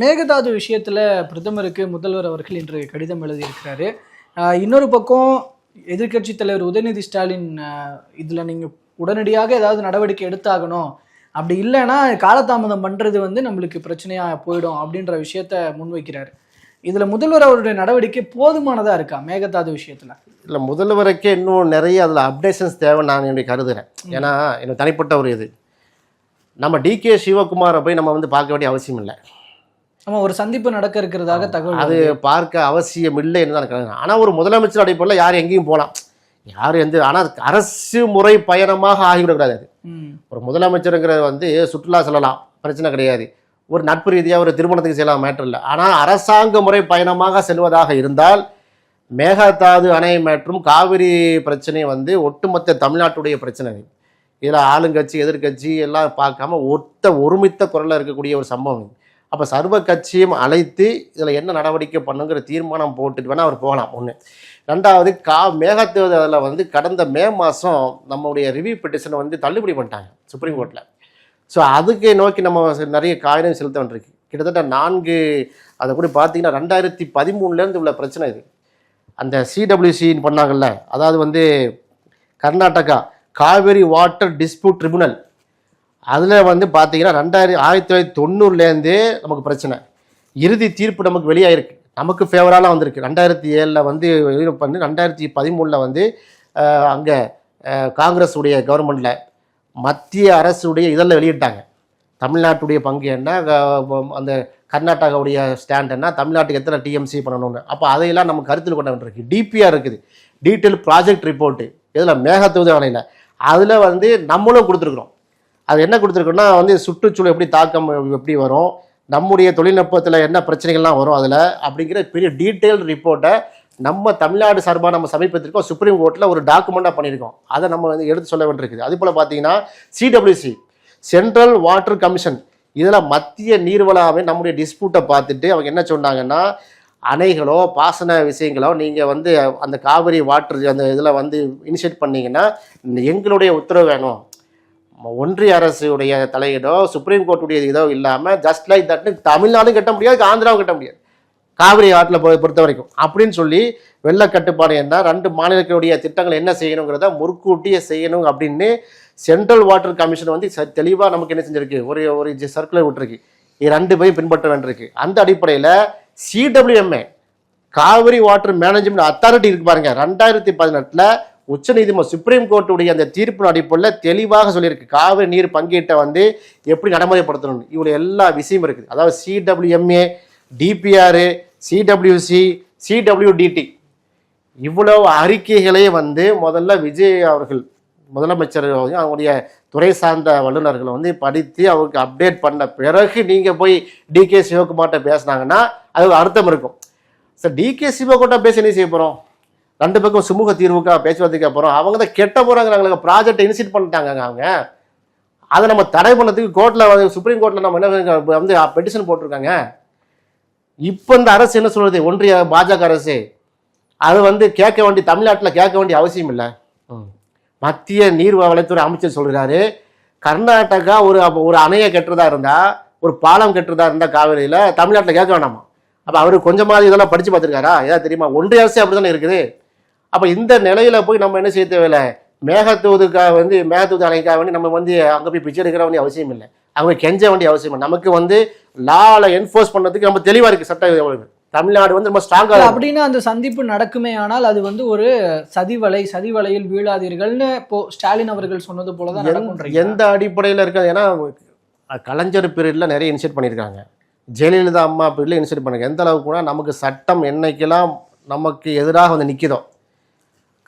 மேகதாது விஷயத்துல பிரதமருக்கு முதல்வர் அவர்கள் இன்று கடிதம் எழுதியிருக்கிறாரு. இன்னொரு பக்கம் எதிர்க்கட்சி தலைவர் உதயநிதி ஸ்டாலின் இதுல நீங்க உடனடியாக ஏதாவது நடவடிக்கை எடுத்தாகணும், அப்படி இல்லைன்னா காலதாமதம் பண்றது நம்மளுக்கு பிரச்சனையா போயிடும் அப்படின்ற விஷயத்த முன்வைக்கிறாரு. இதுல முதல்வர் அவருடைய நடவடிக்கை போதுமானதா இருக்கா மேகதாது விஷயத்துல? இல்லை, முதல்வருக்கே இன்னும் நிறைய அதில் அப்டேஷன்ஸ் தேவை நான் என்னுடைய கருதுகிறேன். ஏன்னா எனக்கு தனிப்பட்ட ஒரு இது, நம்ம டிகே சிவகுமாரை போய் நம்ம பார்க்க வேண்டிய அவசியம் இல்லை. நம்ம ஒரு சந்திப்பு நடக்க இருக்கிறதாக தகவல் அது பார்க்க அவசியம் இல்லை என்று தான் கருதுகிறேன். ஆனால் ஒரு முதலமைச்சர் அடிப்படையில் யார் எங்கேயும் போகலாம், யார் ஆனால் அரசு முறை பயணமாக ஆகிவிடக்கூடாது. அது ஒரு முதலமைச்சருங்கிறது சுற்றுலா செல்லலாம், பிரச்சனை கிடையாது. ஒரு நட்பு ரீதியாக ஒரு திருமணத்துக்கு செல்லலாம், மேட்டர் இல்லை. ஆனால் அரசாங்க முறை பயணமாக செல்வதாக இருந்தால் மேகதாது அணை மற்றும் காவிரி பிரச்சனை ஒட்டுமொத்த தமிழ்நாட்டுடைய பிரச்சனை. இதில் ஆளுங்கட்சி எதிர்கட்சி எல்லாம் பார்க்காம ஒருமித்த குரலில் இருக்கக்கூடிய ஒரு சம்பவம். அப்போ சர்வ கட்சியும் அழைத்து இதில் என்ன நடவடிக்கை பண்ணுங்கிற தீர்மானம் போட்டுட்டு வேணால் அவர் போகலாம். ஒன்று. ரெண்டாவது, மேகதாதுல கடந்த மே மாதம் நம்முடைய ரிவ்யூ பெட்டிஷனை தள்ளுபடி பண்ணிட்டாங்க சுப்ரீம் கோர்ட்டில். ஸோ அதுக்கு நோக்கி நம்ம நிறைய காரணம் செலுத்த வேண்டியிருக்கு. கிட்டத்தட்ட 4 அதை கூட பார்த்தீங்கன்னா 2013 உள்ள பிரச்சனை இது. அந்த சிடபிள்யூசின்னு பண்ணாங்கல்ல, அதாவது Karnataka Kaveri water dispute tribunal, அதில் பார்த்தீங்கன்னா 1990 நமக்கு பிரச்சனை. இறுதி தீர்ப்பு நமக்கு வெளியாயிருக்கு, நமக்கு ஃபேவராலாம் வந்திருக்கு. 2007 இது பண்ணி 2013 அங்கே காங்கிரஸ் உடைய கவர்மெண்ட்டில் மத்திய அரசுடைய இதெல்லாம் வெளியிட்டாங்க. தமிழ்நாட்டுடைய பங்கு என்ன, அந்த கர்நாடகாவுடைய ஸ்டாண்ட் என்ன, தமிழ்நாட்டுக்கு எத்தனை டிஎம்சி பண்ணணும்னு. அப்போ அதையெல்லாம் நம்ம கருத்தில் கொண்டு வந்துருக்கு. டிபிஆர் இருக்குது, டீட்டெயில் ப்ராஜெக்ட் ரிப்போர்ட்டு, இதில் மேகதாது அணையில் அதில் நம்மளும் கொடுத்துருக்குறோம். அது என்ன கொடுத்துருக்கோன்னா சுற்றுச்சூழல் எப்படி தாக்கம் எப்படி வரும், நம்முடைய தொழில்நுட்பத்தில் என்ன பிரச்சனைகள்லாம் வரும் அதில் அப்படிங்கிற பெரிய டீட்டெயில் ரிப்போர்ட்டை நம்ம தமிழ்நாடு சார்பாக நம்ம சமர்ப்பித்திருக்கோம். சுப்ரீம் கோர்ட்டில் ஒரு டாக்குமெண்ட்டாக பண்ணியிருக்கோம். அதை நம்ம எடுத்து சொல்ல வேண்டியிருக்குது. அதே போல் பார்த்தீங்கன்னா சிடபிள்யூசி சென்ட்ரல் வாட்டர் கமிஷன், இதில் மத்திய நீர்வள நம்முடைய டிஸ்பியூட்டை பார்த்துட்டு அவங்க என்ன சொன்னாங்கன்னா, அணைகளோ பாசன விஷயங்களோ நீங்கள் அந்த காவிரி வாட்டர் அந்த இதில் இனிஷியேட் பண்ணிங்கன்னா எங்களுடைய உத்தரவு வேணும். ஒன்றிய அரசுடைய தலையீடோ சுப்ரீம் கோர்ட்டுடைய இதோ இல்லாமல் ஜஸ்ட் லைக் தட்னு தமிழ்நாடும் கட்ட முடியாது, ஆந்திராவும் கட்ட முடியாது காவிரி ஆற்றில் பொறுத்த வரைக்கும் அப்படின்னு சொல்லி வெள்ள கட்டுப்பாடு என்ன 2 மாநிலங்களுடைய திட்டங்கள் என்ன செய்யணுங்கிறத முற்கூட்டியே செய்யணும் அப்படின்னு சென்ட்ரல் வாட்டர் கமிஷன் தெளிவாக நமக்கு என்ன செஞ்சிருக்கு, ஒரு சர்க்குலர் விட்டுருக்கு. இது 2 பேரும் பின்பற்ற வேண்டியிருக்கு. அந்த அடிப்படையில் சிடபிள்யூஎம்ஏ காவிரி வாட்டர் மேனேஜ்மெண்ட் அத்தாரிட்டி இருக்கு பாருங்க, 2018 உச்சநீதிமன்றம் சுப்ரீம் கோர்ட்டுடைய அந்த தீர்ப்பு அடிப்படையில் தெளிவாக சொல்லியிருக்கு காவிரி நீர் பங்கீட்டை எப்படி நடைமுறைப்படுத்தணும். இவ்வளோ எல்லா விஷயம் இருக்குது. அதாவது சிடபிள்யூஎம்ஏ, டிபிஆர், சிடபிள்யூசி, சிடபிள்யூடிடி இவ்வளவு அறிக்கைகளே முதல்ல விஜய் அவர்கள் முதலமைச்சர் அவங்களுடைய துறை சார்ந்த வல்லுநர்களை படித்து அவருக்கு அப்டேட் பண்ண பிறகு நீங்கள் போய் டிகே சிவகுமார்ட்ட பேசினாங்கன்னா அது அர்த்தம் இருக்கும். சார், டிகே சிவகுமார்ட்ட பேசி என்ன செய்ய போகிறோம்? 2 பக்கம் சுமூக தீர்வுக்காக பேச்சுவார்த்தைக்கு போகிறோம். அவங்க தான் கெட்ட போகிறாங்க, ப்ராஜெக்டை இனிஷியேட் பண்ணிட்டாங்க. அவங்க அதை நம்ம தடை பண்ணதுக்கு கோர்ட்டில் சுப்ரீம் கோர்ட்டில் நம்ம என்ன பெட்டிஷன் போட்டிருக்காங்க. இப்போ இந்த அரசு என்ன சொல்றது, ஒன்றிய பாஜக அரசு அது கேட்க வேண்டிய தமிழ்நாட்டில் கேட்க வேண்டிய அவசியம் இல்லை. மத்திய நீர்வளத்துறை அமைச்சர் சொல்கிறாரு, கர்நாடகா ஒரு அணையை கட்டுறதா இருந்தா, ஒரு பாலம் கட்டுறதா இருந்தா காவிரியில் தமிழ்நாட்டில் கேட்க வேண்டாமா? அப்போ அவரு கொஞ்சமாதிரி இதெல்லாம் படித்து பார்த்துருக்காரா? ஏதாவது தெரியுமா? ஒன்றிய அரசு அப்படி தானே இருக்குது. அப்போ இந்த நிலையில போய் நம்ம என்ன செய்ய தேவையில்லை, மேகதாதுக்காக மேகதாது அணைக்காக நம்ம அங்கே போய் பிச்சை எடுக்கிற வேண்டிய அவசியம் இல்லை, அவங்க கெஞ்ச வேண்டிய அவசியம் இல்லை. நமக்கு லால என்ஃபோர்ஸ் பண்ணதுக்கு நம்ம தெளிவாக இருக்குது சட்ட. தமிழ்நாடு ரொம்ப ஸ்ட்ராங்காக அப்படின்னா அந்த சந்திப்பு நடக்குமே, ஆனால் அது ஒரு சதிவலையில் வீழாதீர்கள்னு இப்போ ஸ்டாலின் அவர்கள் சொன்னது போலதான் நடக்கும். எந்த அடிப்படையில் இருக்காது? ஏன்னா கலைஞர் பீரியட்ல நிறைய இனிஷியேட் பண்ணியிருக்காங்க, ஜெயலலிதா அம்மா பீரியட்ல இனிஷியேட் பண்ணுங்க. எந்த அளவுக்கு கூட நமக்கு சட்டம் என்னைக்கெல்லாம் நமக்கு எதிராக நிற்கிதோ,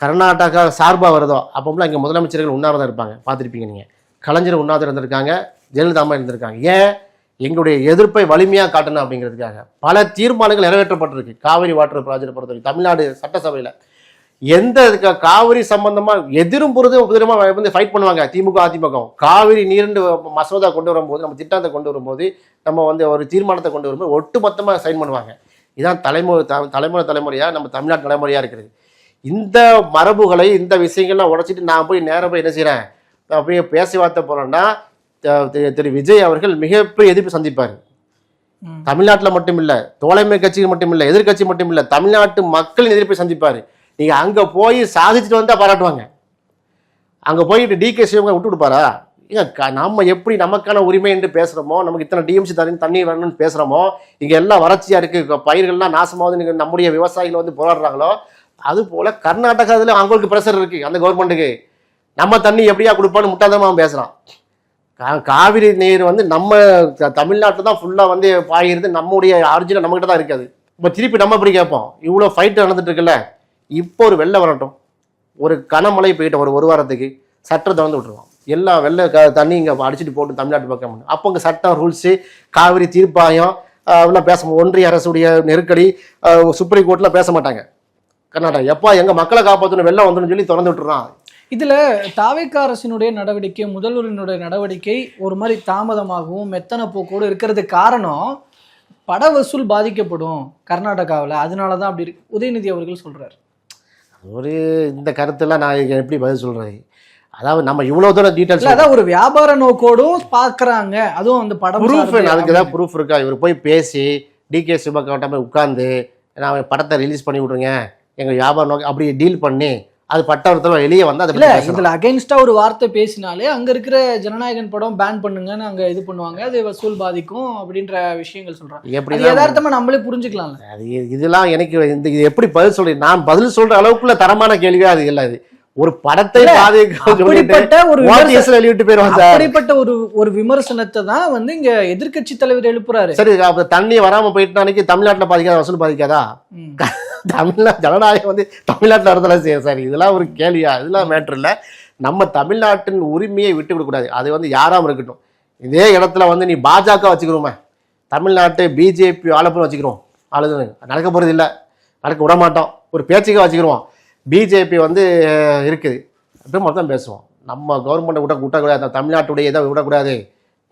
கர்நாடகா சார்பாக வருதோ அப்போலாம் இங்கே முதலமைச்சர்கள் உண்ணாவிரதம் இருப்பாங்க, பார்த்துருப்பீங்க நீங்கள். கலைஞர் உண்ணாவிரதம் இருந்திருக்காங்க, ஜெயலலிதா அம்மா இருந்திருக்காங்க. ஏன்? எங்களுடைய எதிர்ப்பை வலிமையாக காட்டணும் அப்படிங்கிறதுக்காக பல தீர்மானங்கள் நிறைவேற்றப்பட்டிருக்கு. காவிரி வாட்டர் ப்ராஜெக்ட் பொறுத்தவரைக்கும் தமிழ்நாடு சட்டசபையில் எந்த காவிரி சம்பந்தமாக எதிரும் புறதும் ஃபைட் பண்ணுவாங்க திமுக அதிமுக. காவிரி நீர்ண்டு மசோதா கொண்டு வரும்போது, நம்ம திட்டத்தை கொண்டு வரும்போது, நம்ம ஒரு தீர்மானத்தை கொண்டு வரும்போது ஒட்டு மொத்தமாக சைன் பண்ணுவாங்க. இதுதான் தலைமுறையாக நம்ம தமிழ்நாட்டு நடைமுறையாக இருக்கிறது. இந்த மரபுகளை இந்த விஷயங்கள்லாம் உடைச்சிட்டு நான் போய் நேரம் போய் என்ன செய்கிறேன், அப்படியே பேசி வார்த்தை போகிறேன்னா திரு விஜய் அவர்கள் மிகப்பெரிய எதிர்ப்பு சந்திப்பார். தமிழ்நாட்டில் மட்டும் இல்ல, தோழமை கட்சிகள் மட்டும் இல்ல, எதிர்கட்சி மட்டும் இல்ல, தமிழ்நாட்டு மக்களின் எதிர்ப்பை சந்திப்பாரு. நீங்க அங்க போய் சாதிச்சுட்டு வந்தா பாராட்டுவாங்க. அங்க போயிட்டு டிகே சிவங்க விட்டு கொடுப்பாரா? நம்ம எப்படி நமக்கான உரிமை என்று பேசுறோமோ, நமக்கு இத்தனை டிஎம்சி தண்ணீர் வேணும்னு பேசுறோமோ, இங்க எல்லாம் வறட்சியா இருக்கு, பயிர்கள்லாம் நாசமாவது நீங்க நம்முடைய விவசாயிகள் வந்து போராடுறாங்களோ, அது போல கர்நாடகாவில் அவங்களுக்கு பிரஷர் இருக்கு அந்த கவர்மெண்ட்டுக்கு. நம்ம தண்ணி எப்படியா கொடுப்பான்னு முட்டாதமா பேசுறான். காவிரி நீர் வந்து நம்ம தமிழ்நாட்டில் தான் ஃபுல்லா வந்து பாயிறது, நம்முடைய ஆரிஜினல் நம்ம கிட்ட தான் இருக்காது. இப்போ திருப்பி நம்ம எப்படி கேட்போம்? இவ்வளோ ஃபைட் நடந்துட்டு இருக்குல்ல, இப்போ ஒரு வெள்ளம் வரட்டும், ஒரு கனமழை போயிட்டு ஒரு வாரத்துக்கு சட்டத்தை திறந்து விட்டுருவோம், எல்லா தண்ணி இங்கே அடிச்சுட்டு போட்டு தமிழ்நாட்டு பக்கம். அப்போ இங்கே சட்டம் ரூல்ஸு, காவிரி தீர்ப்பாயம் அப்படிலாம் பேச, ஒன்றிய அரசுடைய நெருக்கடி, சுப்ரீம் கோர்ட்லாம் பேச மாட்டாங்க. கர்நாடகா எப்பா எங்க மக்களை காப்பாற்றணும், வெள்ளம் வந்துடும் சொல்லி திறந்து விட்டுறான். இதுல தாவேக அரசினுடைய நடவடிக்கை, முதல்வரினுடைய நடவடிக்கை ஒரு மாதிரி தாமதமாகவும் மெத்தன போக்கோடு இருக்கிறது காரணம் பட வசூல் பாதிக்கப்படும் கர்நாடகாவில், அதனாலதான் அப்படி இருக்கு உதயநிதி அவர்கள் சொல்றாரு. ஒரு இந்த கருத்தெல்லாம் நான் எப்படி பதில் சொல்றது? அதாவது நம்ம இவ்வளவு தூரம் டீட்டெயில்ஸ், அதான் ஒரு வியாபார நோக்கோடும் பாக்குறாங்க, அதுவும் அந்த படம் ப்ரூஃப், அதுக்கு ஏதாவது ப்ரூஃப் இருக்கா? இவர் போய் பேசி டிகே சிவகாட்ட போய் உட்கார்ந்து நான் படத்தை ரிலீஸ் பண்ணி விட்ருங்க எங்க வியாபார நோக்கம் அப்படி டீல் பண்ணி அது பட்டவர்த்தம் வெளியே வந்து அது இல்ல, இதுல அகைன்ஸ்டா ஒரு வார்த்தை பேசினாலே அங்க இருக்கிற ஜனநாயகன் படம் பேன் பண்ணுங்கன்னு அங்க இது பண்ணுவாங்க, அது வசூல் பாதிக்கும் அப்படின்ற விஷயங்கள் சொல்றாங்க. எப்படி யதார்த்தமா நம்மளே புரிஞ்சுக்கலாம். அது இதெல்லாம் எனக்கு இது எப்படி பதில் சொல்றேன்? நான் பதில் சொல்ற அளவுக்குள்ள தரமான கேள்வியா அது இல்ல. அது ஒரு படத்தை அப்படிப்பட்ட ஒரு விமர்சனத்தை தான் வந்து இங்க எதிர்கட்சி தலைவர் எழுப்புறாரு. சரி, அப்ப தண்ணி வராம போயிட்டு அன்னைக்கு தமிழ்நாட்டுல பாதிக்காத, வசூல் பாதிக்காதா? தமிழ்நாடு ஜனநாயகம் வந்து தமிழ்நாட்டில் இருந்தாலும் சரி. சரி, இதெல்லாம் ஒரு கேள்வியா? இதெல்லாம் மேட்ரு இல்லை. நம்ம தமிழ்நாட்டின் உரிமையை விட்டு விடக்கூடாது. அது வந்து யாராம இருக்கட்டும். இதே இடத்துல வந்து நீ பாஜக வச்சுக்கிறோமே, தமிழ்நாட்டு பிஜேபி ஆலப்புறம் வச்சுக்கிறோம், ஆளுது நடக்க போறது இல்லை, நடக்க விட மாட்டோம். ஒரு பேச்சுக்கே வச்சுக்கிறோம், பிஜேபி வந்து இருக்குது அப்படி மட்டும் பேசுவோம். நம்ம கவர்மெண்ட்டை விட்டக்கூடாது, தமிழ்நாட்டுடைய இதை விடக்கூடாது,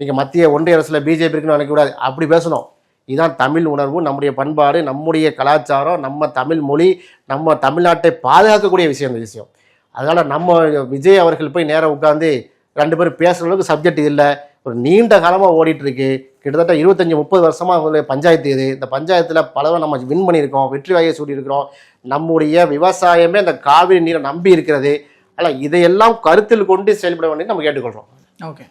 நீங்கள் மத்திய ஒன்றிய அரசில் பிஜேபி இருக்குன்னு நினைக்கக்கூடாது, அப்படி பேசணும். இதுதான் தமிழ் உணர்வு, நம்முடைய பண்பாடு, நம்முடைய கலாச்சாரம், நம்ம தமிழ் மொழி, நம்ம தமிழ்நாட்டை பாதுகாக்கக்கூடிய விஷயம் இந்த விஷயம். அதனால் நம்ம விஜய் அவர்கள் போய் நேராக உட்காந்து 2 பேரும் பேசுகிற அளவுக்கு சப்ஜெக்ட் இல்லை. ஒரு நீண்ட காலமாக ஓடிட்டு இருக்கு, கிட்டத்தட்ட 25-30 வருஷமாக அவங்களுடைய பஞ்சாயத்து இது. இந்த பஞ்சாயத்தில் பலவை நம்ம வின் பண்ணியிருக்கோம், வெற்றி வாயை சூட்டியிருக்கிறோம். நம்முடைய விவசாயமே இந்த காவிரி நீரை நம்பி இருக்கிறது. ஆனால் இதையெல்லாம் கருத்தில் கொண்டு செயல்பட வேண்டியது நம்ம கேட்டுக்கொள்கிறோம். ஓகே.